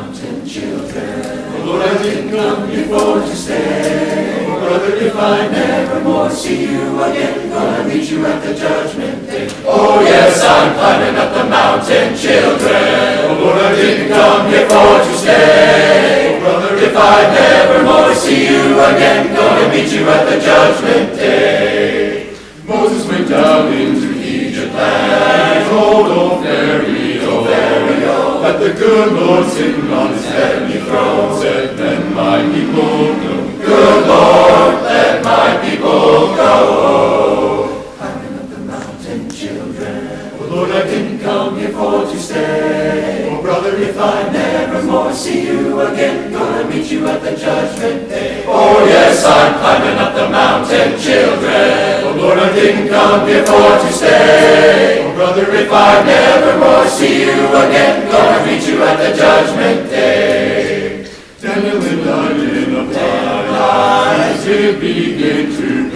mountain children. Oh Lord, I didn't come here for to stay. Oh brother, if I never more see you again, gonna meet you at the judgment day. Oh yes, I'm climbing up the mountain children. Oh Lord, I didn't come here for to stay. Oh brother, if I never more see you again, gonna meet you at the judgment day. Moses went down into Egypt land, told old Pharaoh, that the good Lord sitting on his heavenly throne said, let my people go. Good Lord, let my people go. Climbing up the mountain, children. Oh Lord, I didn't come here for to stay. Oh brother, if I never more see you again, gonna meet you at the judgment day. Oh yes, I'm climbing up the mountain, children. Oh Lord, I didn't come here for to stay. Oh brother, if I never more see you again, gonna meet you at the judgment day. Daniel and I in a paradise did begin to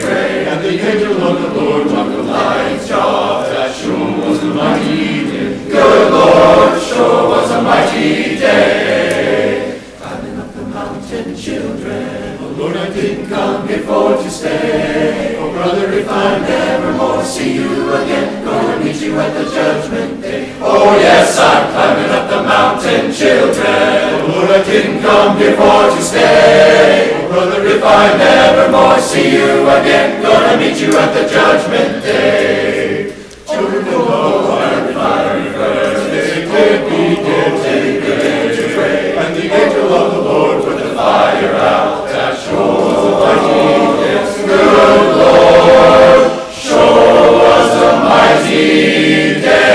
pray, and the angel of the Lord walked the lion's jaw. That sure was a mighty day. Good Lord, sure was a mighty day. Climbing up the mountain, children. Oh Lord, I didn't come here for to stay. Oh brother, if I never more see you again, gonna meet you at the judgment day. Oh yes, I'm climbing up the mountain, children. Oh Lord, I didn't come here for to stay. Oh brother, if I never more see you again, gonna meet you at the judgment day. Children of the fiery furnace, they did begin to pray, and the angel of the Lord put the fire out. That sure was a mighty day. Good Lord, sure was a mighty day.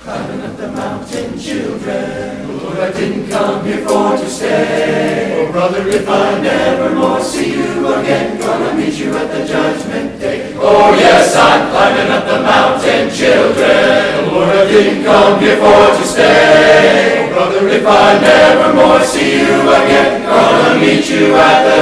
Climbing up the mountain, children. Oh Lord, I didn't come here for to stay. Oh brother, if I never more see you again, gonna meet you at the judgment day. Oh yes, I'm climbing up the mountain, children. Oh Lord, I didn't come here for to stay. Oh brother, if I never more see you again, gonna meet you at the